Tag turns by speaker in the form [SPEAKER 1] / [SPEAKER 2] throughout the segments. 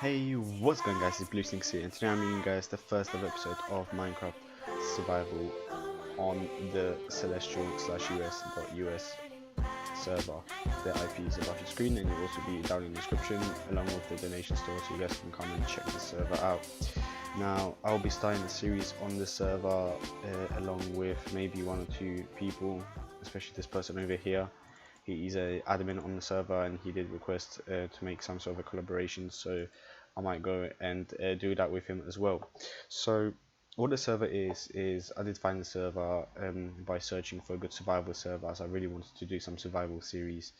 [SPEAKER 1] Hey, what's going guys, it's BlueStynx here, and today I'm bringing you guys the first ever episode of Minecraft Survival on the celestial/us.us server. The IP is above your screen and it will also be down in the description along with the donation store so you guys can come and check the server out. Now, I'll be starting a series on the server along with maybe one or two people, especially this person over here. He's a admin on the server and he did request to make some sort of a collaboration, so I might go and do that with him as well. So what the server is I did find the server by searching for a good survival server, as I really wanted to do some survival series,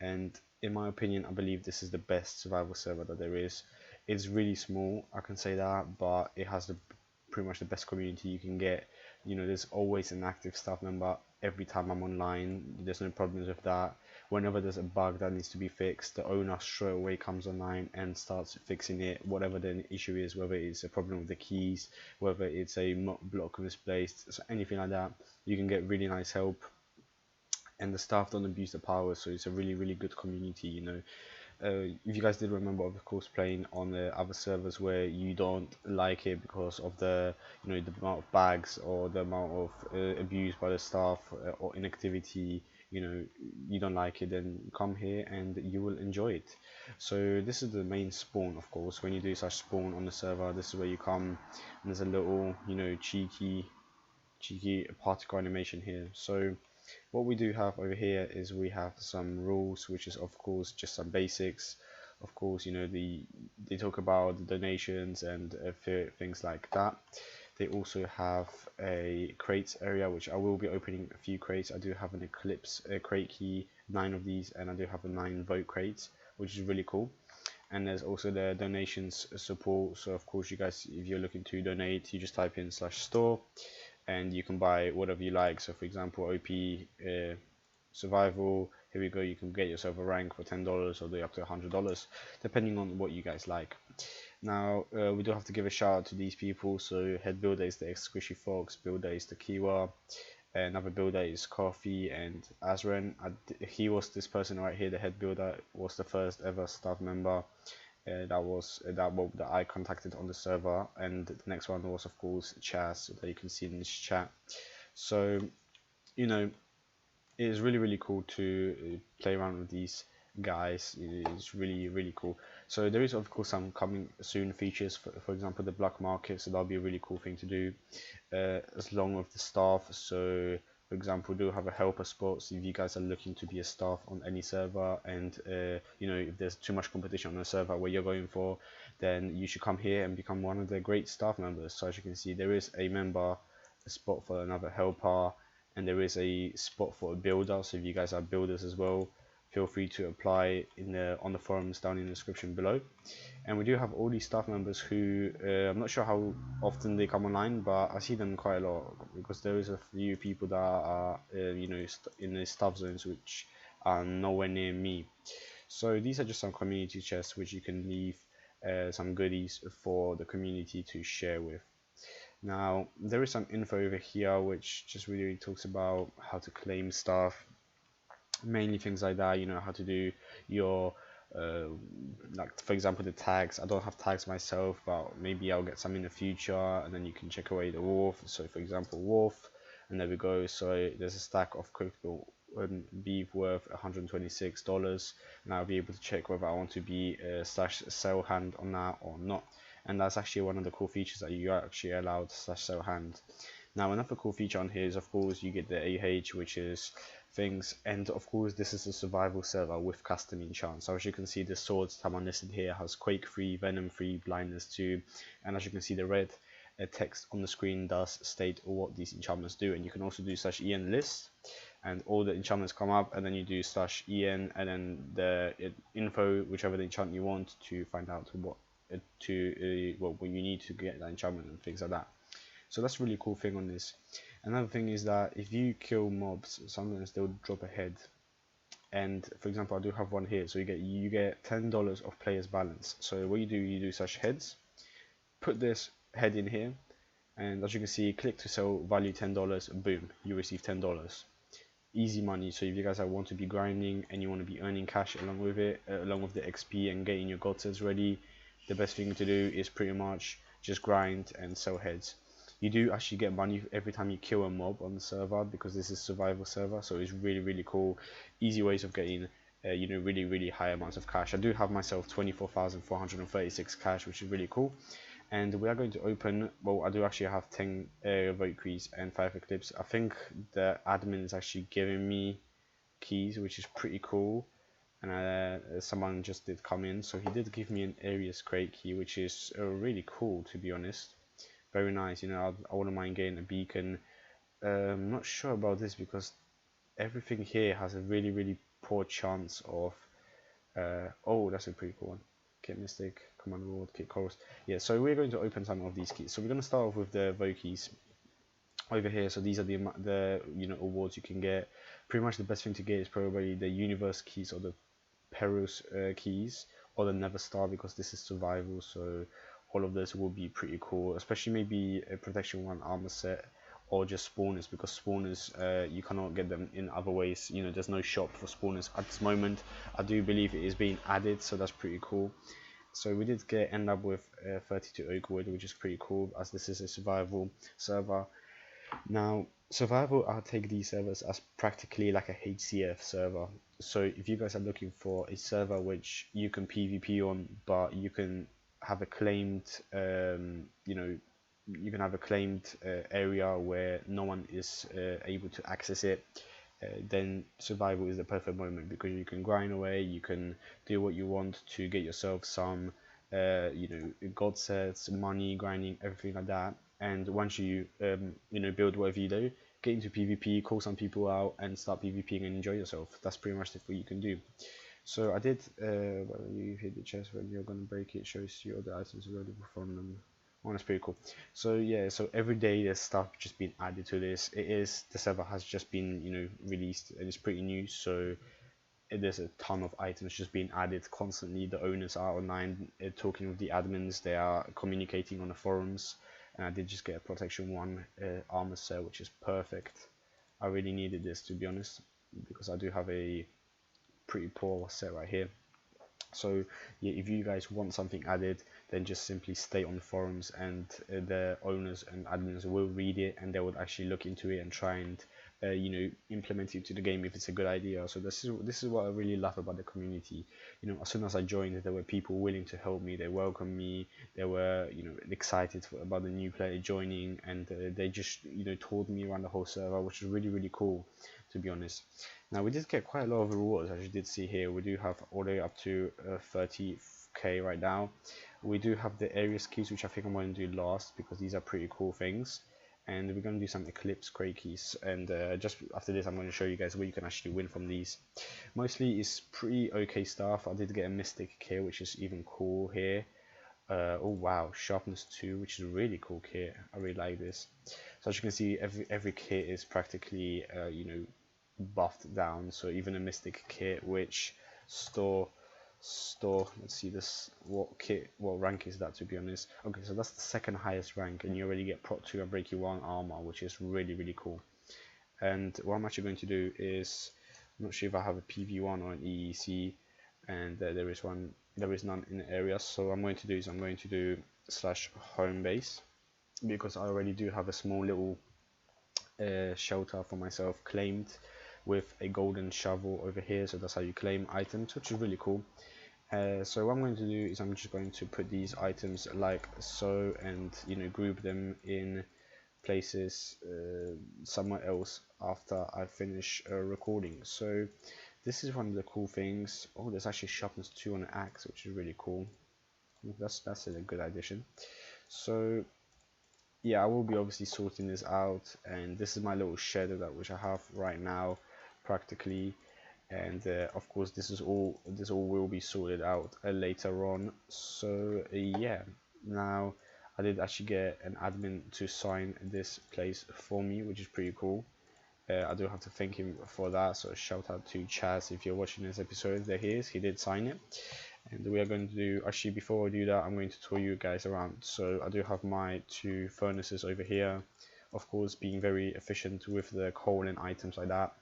[SPEAKER 1] and in my opinion I believe this is the best survival server that there is. It's really small, I can say that, but it has pretty much the best community you can get. You know, there's always an active staff member every time I'm online. There's no problems with that. Whenever there's a bug that needs to be fixed, the owner straight away comes online and starts fixing it, whatever the issue is, whether it's a problem with the keys, whether it's a block misplaced, so anything like that, you can get really nice help. And the staff don't abuse the power, so it's a really good community, you know. If you guys did remember, of course, playing on the other servers where you don't like it because of the, you know, the amount of bags or the amount of abuse by the staff or inactivity, you know, you don't like it, then come here and you will enjoy it. So this is the main spawn, of course. When you do such spawn on the server, this is where you come, and there's a little, you know, cheeky particle animation here. So what we do have over here is we have some rules, which is of course just some basics. Of course, you know, they talk about the donations and things like that. They also have a crates area, which I will be opening a few crates. I do have an Eclipse crate key, 9 of these, and I do have a 9 vote crates, which is really cool. And there's also the donations support. So of course, you guys, if you're looking to donate, you just type in /store and you can buy whatever you like. So for example, OP survival, here we go, you can get yourself a rank for $10 all the way up to $100 depending on what you guys like. Now we do have to give a shout out to these people. So head builder is the Squishy Fox, builder is the Kiwa, another builder is Coffee, and Azren. He was this person right here, the head builder, was the first ever staff member that I contacted on the server, and the next one was of course Chaz, that you can see in this chat. So you know, it is really cool to play around with these guys. It's really cool. So there is of course some coming soon features, for example the black market, so that'll be a really cool thing to do, as long with the staff. So for example, do have a helper spot, so if you guys are looking to be a staff on any server, and you know, if there's too much competition on a server where you're going for, then you should come here and become one of the great staff members. So as you can see, there is a spot for another helper, and there is a spot for a builder. So if you guys are builders as well, feel free to apply on the forums down in the description below. And we do have all these staff members who I'm not sure how often they come online, but I see them quite a lot, because there is a few people that are you know, in the staff zones which are nowhere near me. So these are just some community chests which you can leave some goodies for the community to share with. Now there is some info over here which just really talks about how to claim stuff, mainly things like that, you know, how to do your like for example the tags. I don't have tags myself, but maybe I'll get some in the future, and then you can check away the wharf. So for example wharf, and there we go. So there's a stack of cookable beef worth $126, and I'll be able to check whether I want to be /sell hand on that or not. And that's actually one of the cool features, that you are actually allowed /sell hand. Now another cool feature on here is of course you get the AH, which is things, and of course this is a survival server with custom enchants. So as you can see, the swords Taman listed here has quake free, venom free, blindness 2, and as you can see the red text on the screen does state what these enchantments do. And you can also do /en list, and all the enchantments come up, and then you do /en and then the info, whichever the enchantment you want, to find out what you need to get that enchantment and things like that. So that's a really cool thing on this. Another thing is that if you kill mobs, sometimes they'll drop a head. And for example, I do have one here. So you get $10 of players balance. So what you do /heads, put this head in here, and as you can see, click to sell, value $10, boom, you receive $10. Easy money. So if you guys want to be grinding and you want to be earning cash along with it, along with the XP and getting your god sets ready, the best thing to do is pretty much just grind and sell heads. You do actually get money every time you kill a mob on the server, because this is survival server, so it's really cool. Easy ways of getting really high amounts of cash. I do have myself 24,436 cash, which is really cool. And we are going to open, well, I do actually have 10 Valkyries and 5 Eclipse. I think the admin is actually giving me keys, which is pretty cool. And someone just did come in, so he did give me an Aries crate key, which is really cool, to be honest. Very nice. I wouldn't mind getting a beacon. I'm not sure about this because everything here has a really poor chance of oh, that's a pretty cool one. Kit Mystic, Command Reward, Kit Chorus. Yeah, so we're going to open some of these keys. So we're going to start off with the Vokies over here. So these are the awards you can get. Pretty much the best thing to get is probably the Universe keys or the Perils keys or the Never Star, because this is survival. So all of this will be pretty cool, especially maybe a Protection 1 armor set, or just spawners, because spawners you cannot get them in other ways. There's no shop for spawners at this moment. I do believe it is being added, so that's pretty cool. So we did end up with 32 oak wood, which is pretty cool, as this is a survival server. Now, survival, I'll take these servers as practically like a HCF server. So if you guys are looking for a server which you can PvP on, but you can have a claimed you can have a claimed area where no one is able to access it, then survival is the perfect moment, because you can grind away, you can do what you want to get yourself some god sets, money, grinding, everything like that. And once you build whatever you do, get into PvP, call some people out and start PvPing and enjoy yourself. That's pretty much what you can do. So I did when you hit the chest, when you're gonna break it, shows you all the items available from them. Oh, that's pretty cool. So yeah, so every day there's stuff just being added to this. The server has just been released, and it's pretty new, so there's a ton of items just being added constantly. The owners are online talking with the admins, they are communicating on the forums, and I did just get a Protection 1 armor set, which is perfect. I really needed this, to be honest, because I do have a pretty poor set right here. So yeah, if you guys want something added, then just simply stay on the forums, and the owners and admins will read it, and they would actually look into it and try and implement it to the game if it's a good idea. So this is what I really love about the community. As soon as I joined, there were people willing to help me. They welcomed me. They were excited about the new player joining, and they just toured me around the whole server, which is really cool, to be honest. Now we did get quite a lot of rewards, as you did see here. We do have all the way up to 30k right now. We do have the Aries keys, which I think I'm going to do last, because these are pretty cool things. And we're going to do some Eclipse crate keys, and just after this I'm going to show you guys where you can actually win from these. Mostly it's pretty okay stuff. I did get a Mystic kit, which is even cool here. Oh wow, Sharpness 2, which is a really cool kit. I really like this. So as you can see, every kit is practically buffed down. So even a Mystic kit, which let's see this, what rank is that, to be honest. Okay, so that's the second highest rank, and you already get Prot 2 and Breaky 1 armor, which is really cool. And what I'm actually going to do is, I'm not sure if I have a PV1 or an EEC, and there is none in the area. So I'm going to do /home base, because I already do have a small little shelter for myself claimed with a golden shovel over here. So that's how you claim items, which is really cool. So what I'm going to do is I'm just going to put these items like so, and group them in places somewhere else after I finish recording. So this is one of the cool things. Oh, there's actually Sharpness 2 on an axe, which is really cool. That's a good addition. So yeah, I will be obviously sorting this out, and this is my little shed which I have right now practically. And of course this all will be sorted out later on. So yeah, now I did actually get an admin to sign this place for me, which is pretty cool. I do have to thank him for that, so shout out to Chaz if you're watching this episode. There he is, he did sign it. And we are going to do, actually before I do that, I'm going to tour you guys around. So I do have my 2 furnaces over here, of course being very efficient with the coal and items like that.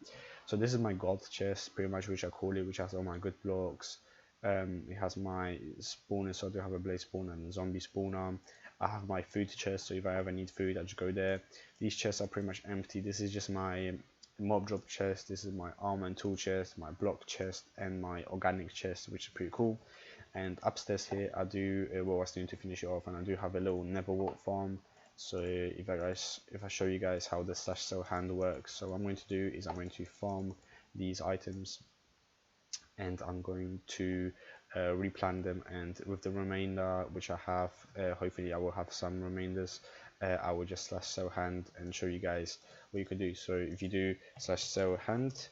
[SPEAKER 1] So this is my gold chest, pretty much, which I call it, which has all my good blocks, It has my spawner, so I do have a blaze spawner and a zombie spawner. I have my food chest, so if I ever need food, I just go there. These chests are pretty much empty. This is just my mob drop chest, this is my armor and tool chest, my block chest, and my organic chest, which is pretty cool. And upstairs here, I do what I was doing to finish it off, and I do have a little Neverwalk farm. So if I show you guys how the slash sell hand works, so what I'm going to do is I'm going to farm these items, and I'm going to replan them, and with the remainder which I have, hopefully I will have some remainders, I will just slash sell hand and show you guys what you can do. So if you do slash sell hand,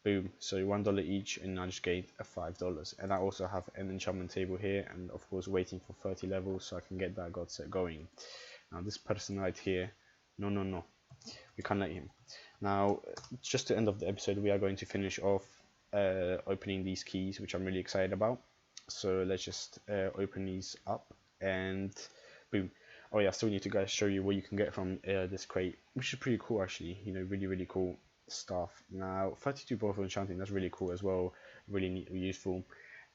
[SPEAKER 1] boom, so $1 each, and I just gained a $5. And I also have an enchantment table here, and of course waiting for 30 levels so I can get that god set going. Now this person right here, no, we can't let him. Now just to end of the episode, we are going to finish off opening these keys, which I'm really excited about. So let's just open these up, and boom. Oh yeah, I still need to guys show you what you can get from this crate, which is pretty cool actually, you know, really cool stuff. Now 32 both of enchanting, that's really cool as well, really neat, useful.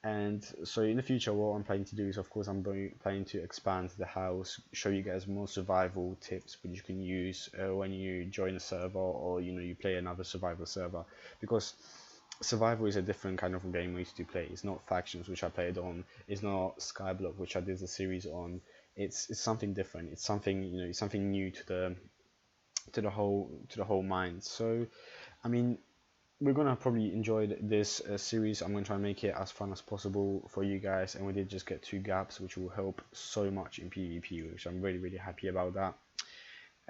[SPEAKER 1] And so in the future, what I'm planning to do is, of course, I'm planning to expand the house, show you guys more survival tips which you can use when you join a server, or you know, you play another survival server, because survival is a different kind of game we used to play. It's not factions, which I played on. It's not Skyblock, which I did the series on. It's something different. It's something, you know, it's something new to the whole mind. So I mean, we're gonna probably enjoy this series. I'm gonna try and make it as fun as possible for you guys, and we did just get 2 gaps, which will help so much in PvP, which I'm really happy about that.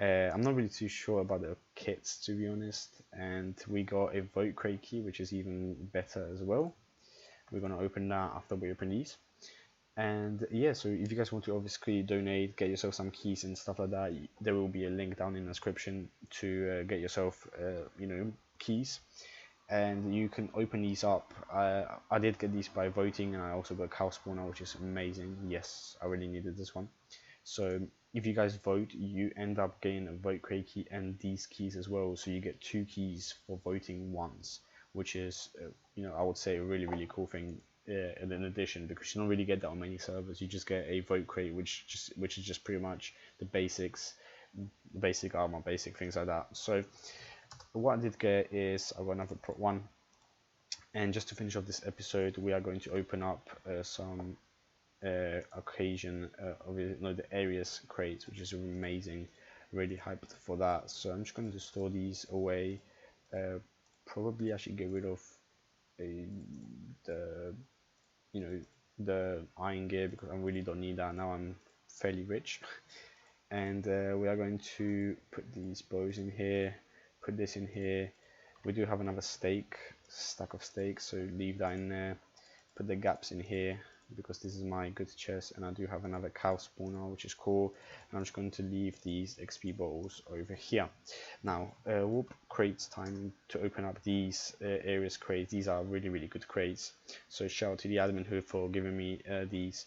[SPEAKER 1] I'm not really too sure about the kits, to be honest, and we got a vote crate key, which is even better as well. We're gonna open that after we open these. And yeah, so if you guys want to obviously donate, get yourself some keys and stuff like that, there will be a link down in the description to get yourself you know, keys, and you can open these up. I did get these by voting, and I also got a cow spawner, which is amazing. Yes, I really needed this one. So if you guys vote, you end up getting a vote crate key and these keys as well, so you get 2 keys for voting once, which is you know, I would say a really cool thing in addition, because you don't really get that on many servers. You just get a vote crate, which is just pretty much the basics, basic armor, basic things like that. So what I did get is I got another prop 1, and just to finish off this episode, we are going to open up some occasion of the areas crates, which is amazing. Really hyped for that. So I'm just going to store these away. Probably I should get rid of the, you know, the iron gear, because I really don't need that now. I'm fairly rich. And we are going to put these bows in here, put this in here. We do have another stack of steaks, so leave that in there. Put the gaps in here, because this is my goods chest, and I do have another cow spawner, which is cool. And I'm just going to leave these XP bottles over here. Now whoop, crates time to open up these areas crates. These are really good crates, so shout out to the admin who for giving me these.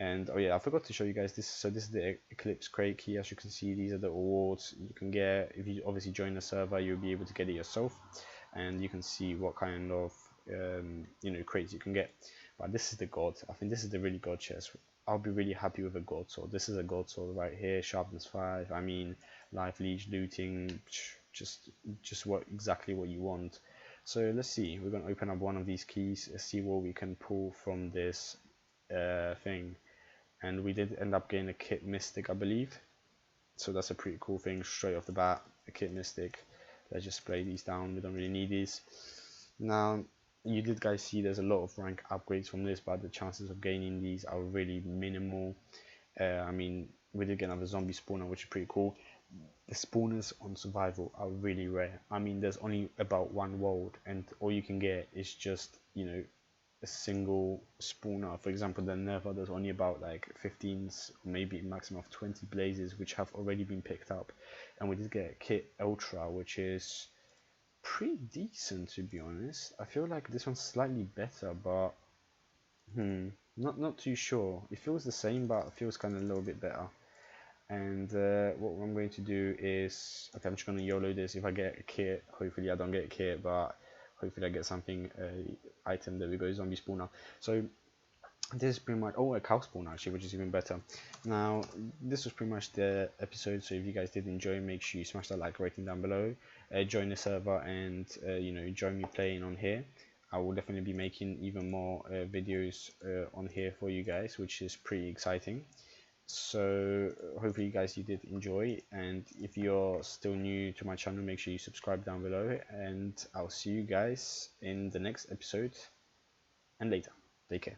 [SPEAKER 1] And oh yeah, I forgot to show you guys this. So this is the Eclipse crate key. As you can see, these are the awards you can get if you obviously join the server. You'll be able to get it yourself, and you can see what kind of you know, crates you can get. But this is the god. I think this is the really god chest. I'll be really happy with a god sword. This is a god sword right here, sharpness 5. I mean, life leech, looting, just exactly what you want. So let's see. We're gonna open up one of these keys, see what we can pull from this thing. And we did end up getting a kit mystic, I believe. So that's a pretty cool thing straight off the bat. A kit mystic. Let's just spray these down. We don't really need these. Now, you did guys see there's a lot of rank upgrades from this, but the chances of gaining these are really minimal. I mean, we did get another zombie spawner, which is pretty cool. The spawners on survival are really rare. I mean, there's only about 1 world, and all you can get is just, you know, a single spawner. For example, the Nether, there's only about like 15, maybe maximum of 20 blazes, which have already been picked up. And we did get a kit ultra, which is pretty decent, to be honest. I feel like this one's slightly better, but not too sure. It feels the same, but it feels kind of a little bit better. And what I'm going to do is, okay, I'm just going to YOLO this. If I get a kit, hopefully I don't get a kit, but hopefully I get something, item. There we go, zombie spawner. So this is pretty much, oh, a cow spawn actually, which is even better. Now this was pretty much the episode, so if you guys did enjoy, make sure you smash that like rating down below, join the server, and you know, join me playing on here. I will definitely be making even more videos on here for you guys, which is pretty exciting. So hopefully you guys, you did enjoy, and if you're still new to my channel, make sure you subscribe down below, and I'll see you guys in the next episode and later. Take care.